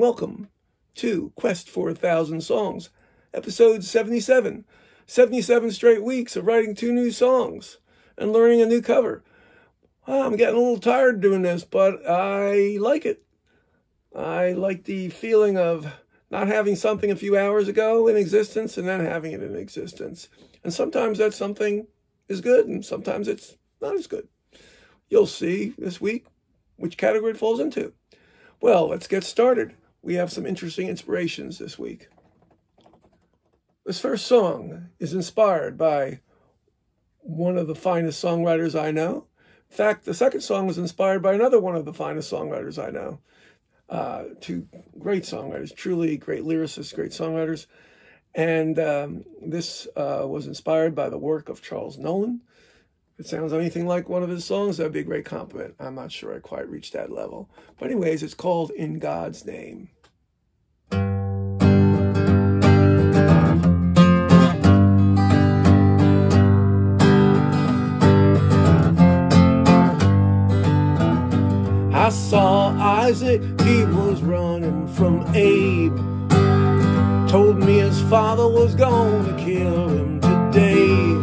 welcome to Quest for 1,000 Songs, episode 77. 77 straight weeks of writing 2 new songs and learning a new cover. I'm getting a little tired doing this, but I like it. I like the feeling of not having something a few hours ago in existence and then having it in existence. And sometimes that something is good and sometimes it's not as good. You'll see this week which category it falls into. Well, let's get started. We have some interesting inspirations this week. This first song is inspired by one of the finest songwriters I know. In fact, the second song is inspired by another one of the finest songwriters I know. 2 great songwriters, truly great lyricists, great songwriters. And this was inspired by the work of Charles Nolan. If it sounds anything like one of his songs, that'd be a great compliment. I'm not sure I quite reached that level. But anyways, it's called In God's Name. I saw Isaac, he was running from Abe. Told me his father was gonna kill him today.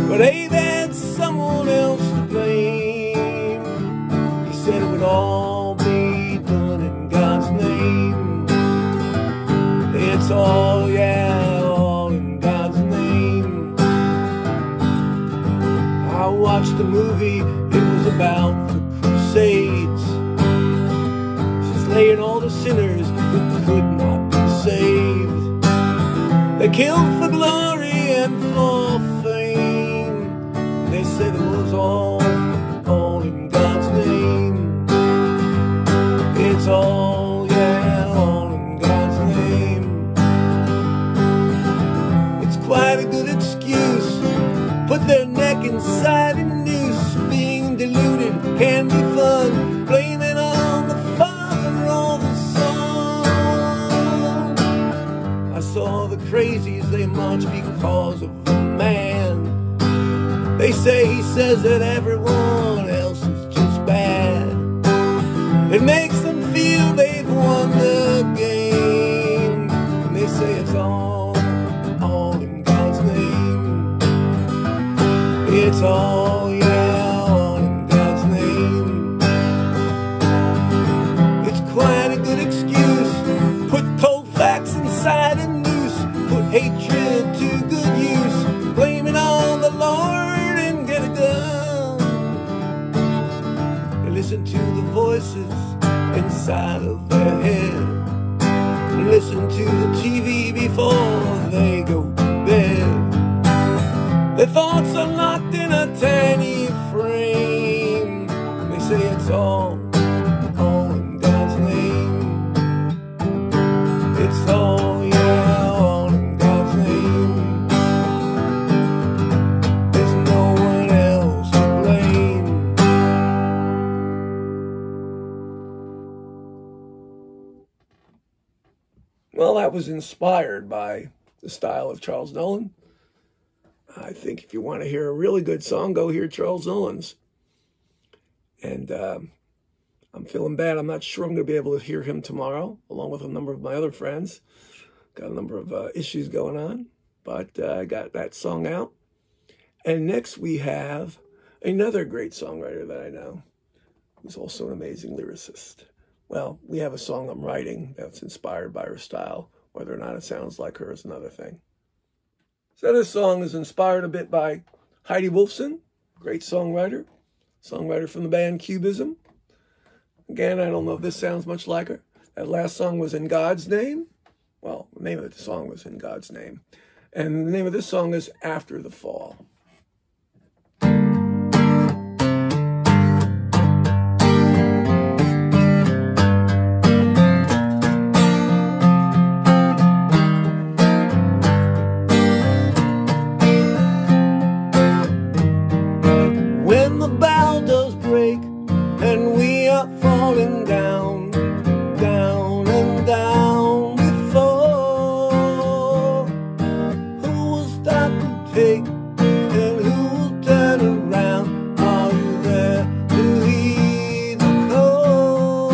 But Abe had someone else to blame. He said it would all be done in God's name. It's all, yeah, all in God's name. I watched the movie, it was about the crusades, slaying all the sinners who could not be saved. They killed for glory and for fame. They said it was all in God's name. It's all, yeah, all in God's name. It's quite a good excuse. Put their neck inside a noose. Being deluded can be fun. Blame it on the Father or the Son. I saw the crazies, they march because of the man. They say he says that everyone else is just bad. It makes them feel they've won the game. And they say it's all in God's name. It's all, yeah, all in God's name. It's quite a good excuse. Put cold facts inside a noose. Put hatred to good use. Blame it on the Lord and get it done. Listen to the voices inside of their head. Listen to the TV before they go to bed. Their thoughts are locked in a tiny frame. They say it's all in God's name. It's all, yeah, all in God's name. There's no one else to blame. Well, that was inspired by the style of Charles Nolan. I think if you want to hear a really good song, go hear Charles Nolan's. And I'm feeling bad. I'm not sure I'm going to be able to hear him tomorrow, along with a number of my other friends. Got a number of issues going on, but I got that song out. And next we have another great songwriter that I know, who's also an amazing lyricist. Well, we have a song I'm writing that's inspired by her style. Whether or not it sounds like her is another thing. So this song is inspired a bit by Heidi Wolfson, great songwriter from the band Cubism. Again, I don't know if this sounds much like her. That last song was In God's Name. Well, the name of the song was In God's Name. And the name of this song is After the Fall. Falling down, down and down before. Who will stop and take, and who will turn around? Are you there to heed the call?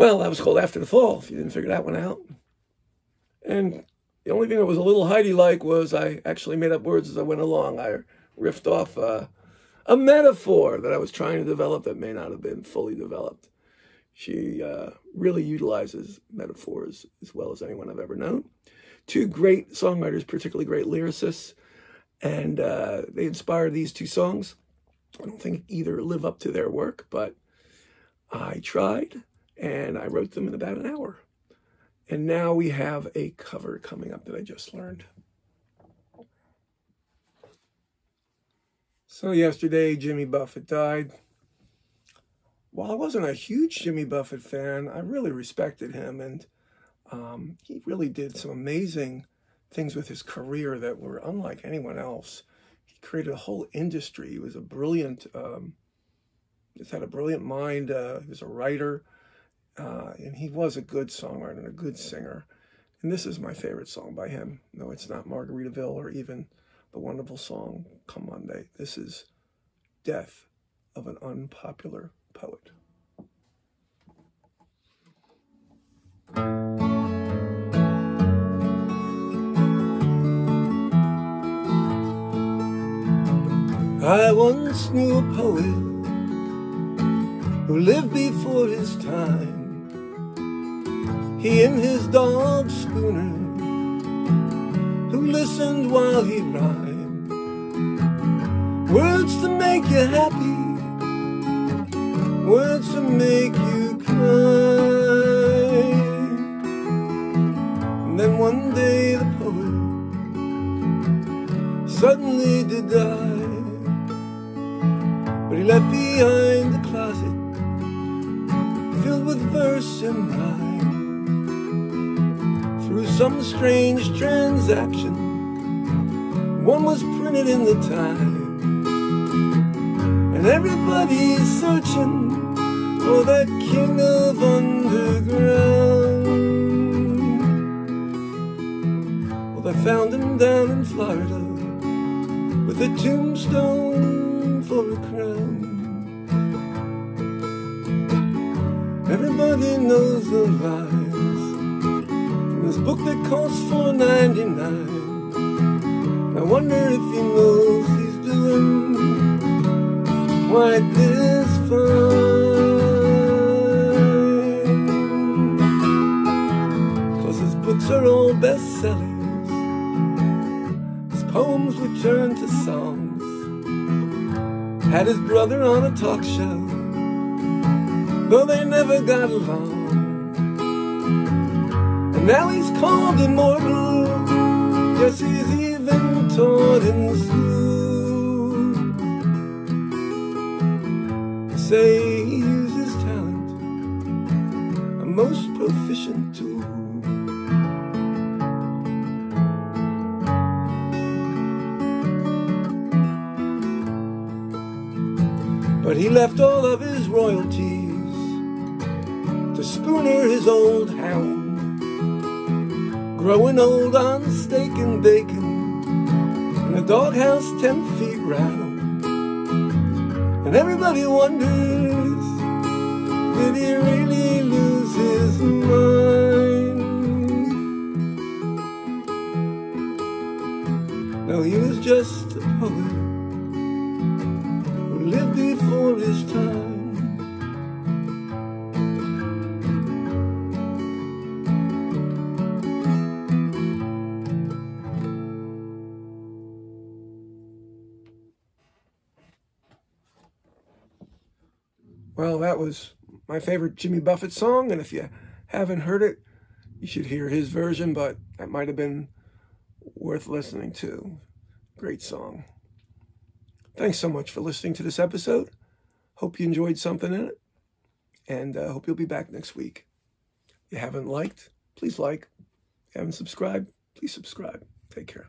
Well, that was called After the Fall, if you didn't figure that one out. And the only thing that was a little Heidi-like was I actually made up words as I went along. I riffed off a metaphor that I was trying to develop that may not have been fully developed. She really utilizes metaphors as well as anyone I've ever known. Two great songwriters, particularly great lyricists, and they inspired these two songs. I don't think either live up to their work, but I tried, and I wrote them in about an hour. And now we have a cover coming up that I just learned. So yesterday, Jimmy Buffett died. While I wasn't a huge Jimmy Buffett fan, I really respected him, and he really did some amazing things with his career that were unlike anyone else. He created a whole industry. He was a brilliant, just had a brilliant mind. He was a writer, and he was a good songwriter and a good singer. And this is my favorite song by him. No, it's not Margaritaville or even the wonderful song, Come Monday. This is Death of an Unpopular Poet. I once knew a poet who lived before his time. He and his dog Spooner, who listened while he rhymed. Words to make you happy, words to make you cry. And then one day the poet suddenly did die. But he left behind the closet filled with verse and rhyme. Through some strange transaction, one was printed in the Time. And everybody's searching for that king of underground. Well, they found him down in Florida with a tombstone for a crown. Everybody knows the lines in this book that costs $4.99. I wonder if he knows he's doing quite this fine. 'Cause his books are all bestsellers, his poems were turned to songs. Had his brother on a talk show, though they never got along. And now he's called immortal, yes, he's even taught in school. They say he uses talent, a most proficient tool. But he left all of his royalties to Spooner, his old hound, growing old on steak and bacon in a doghouse 10 feet round. And everybody wonders, did he really lose his mind? No, he was just a poet who lived before his time. Well, that was my favorite Jimmy Buffett song, and if you haven't heard it, you should hear his version, but that might have been worth listening to. Great song. Thanks so much for listening to this episode. Hope you enjoyed something in it, and hope you'll be back next week. If you haven't liked, please like. If you haven't subscribed, please subscribe. Take care.